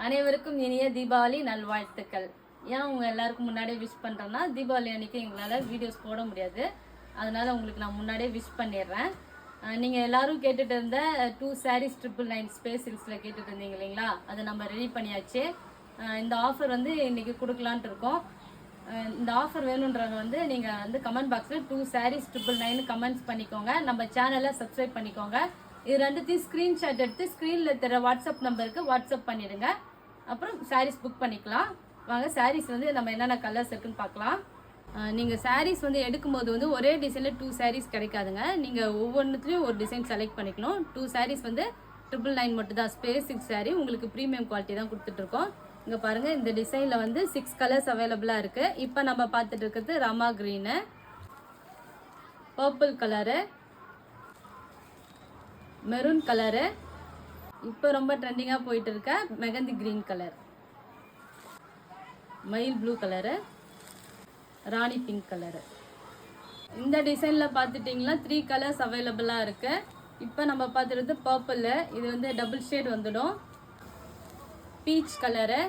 அனைவருக்கும் இனிய தீபாவளி நல்வாழ்த்துக்கள். ஏன் உங்கள் எல்லாருக்கும் முன்னாடியே விஷ் பண்ணுறேன்னா, தீபாவளி அன்றைக்கி எங்களால் வீடியோஸ் போட முடியாது. அதனால் உங்களுக்கு நான் முன்னாடியே விஷ் பண்ணிடுறேன். நீங்கள் எல்லோரும் கேட்டுட்டு இருந்த 2 sarees 999 ஸ்பேஸ் சில்க்ஸில் கேட்டுட்டு இருந்தீங்க இல்லைங்களா, அதை நம்ம ரெடி பண்ணியாச்சு. இந்த ஆஃபர் வந்து இன்றைக்கி கொடுக்கலான்ட்டு இருக்கோம். இந்த ஆஃபர் வேணுன்றவங்க வந்து நீங்கள் வந்து கமெண்ட் பாக்ஸில் 2 sarees 999 கமெண்ட்ஸ் பண்ணிக்கோங்க. நம்ம சேனலை சப்ஸ்கிரைப் பண்ணிக்கோங்க. இது ரெண்டுத்தையும் ஸ்க்ரீன்ஷாட் எடுத்து ஸ்க்ரீனில் தர வாட்ஸ்அப் நம்பருக்கு வாட்ஸ்அப் பண்ணிவிடுங்க. அப்புறம் சாரீஸ் புக் பண்ணிக்கலாம். வாங்க சாரீஸ் வந்து நம்ம என்னென்ன கலர்ஸ் இருக்குன்னு பார்க்கலாம். நீங்கள் சாரீஸ் வந்து எடுக்கும்போது வந்து ஒரே டிசைனில் 2 sarees கிடைக்காதுங்க. நீங்கள் ஒவ்வொன்றுத்துலேயும் ஒரு டிசைன் செலக்ட் பண்ணிக்கணும். 2 sarees வந்து 999 மட்டும் தான். ஸ்பேஸ் 6 saree உங்களுக்கு ப்ரீமியம் குவாலிட்டி தான் கொடுத்துட்ருக்கோம். இங்கே பாருங்கள், இந்த டிசைனில் வந்து 6 கலர்ஸ் அவைலபிளாக இருக்குது. இப்போ நம்ம பார்த்துட்டு இருக்கிறது Rama green, purple colour, maroon colour, இப்போ ரொம்ப ட்ரெண்டிங்காக போயிட்டு இருக்க மெகந்தி க்ரீன் கலர், மயில் ப்ளூ கலரு, ராணி பிங்க் கலரு. இந்த டிசைனில் பார்த்துட்டிங்கன்னா 3 கலர்ஸ் அவைலபிளாக இருக்குது. இப்போ நம்ம பார்த்துறது பர்பிள், இது வந்து டபுள் ஷேட் வந்துடும். பீச் கலரு,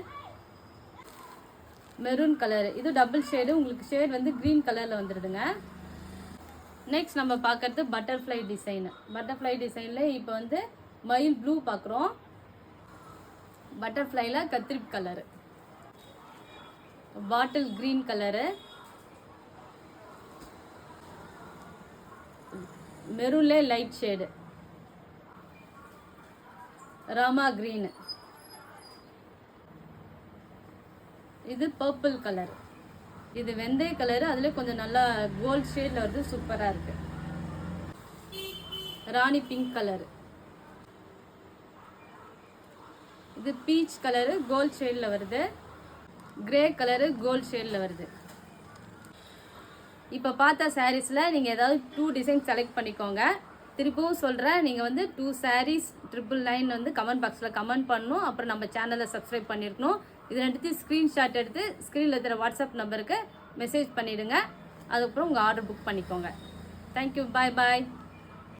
மெரூன் கலரு, இது டபுள் ஷேடு. உங்களுக்கு ஷேட் வந்து க்ரீன் கலரில் வந்துடுதுங்க. நெக்ஸ்ட் நம்ம பார்க்குறது பட்டர்ஃப்ளை டிசைனு. பட்டர்ஃப்ளை டிசைனில் இப்போ வந்து மயில் ப்ளூ பார்க்குறோம். பட்டர்ஃப்ளையில் கத்திரிப் கலரு, பாட்டில் க்ரீன் கலரு, மெரூன்லே லைட் ஷேடு, ராமா க்ரீனு, இது பர்பிள் கலர், இது வெந்தய கலரு, அதில் கொஞ்சம் நல்லா கோல்ட் ஷேடில் வருது, சூப்பராக இருக்குது. ராணி பிங்க் கலரு, இது பீச் கலரு கோல்ட் ஷேடில் வருது, கிரே கலரு கோல்ட் ஷேடில் வருது. இப்போ பார்த்த சாரீஸில் நீங்கள் ஏதாவது 2 டிசைன் செலக்ட் பண்ணிக்கோங்க. திருப்பவும் சொல்கிறேன், நீங்கள் வந்து 2 sarees 999 வந்து கமெண்ட் பாக்ஸில் கமெண்ட் பண்ணணும். அப்புறம் நம்ம சேனலை சப்ஸ்கிரைப் பண்ணியிருக்கணும். இது ரெண்டுத்தையும் ஸ்க்ரீன்ஷாட் எடுத்து ஸ்க்ரீனில் இருக்கிற வாட்ஸ்அப் நம்பருக்கு மெசேஜ் பண்ணிவிடுங்க. அதுக்கப்புறம் உங்கள் ஆர்டர் புக் பண்ணிக்கோங்க. தேங்க்யூ, பாய் பாய்.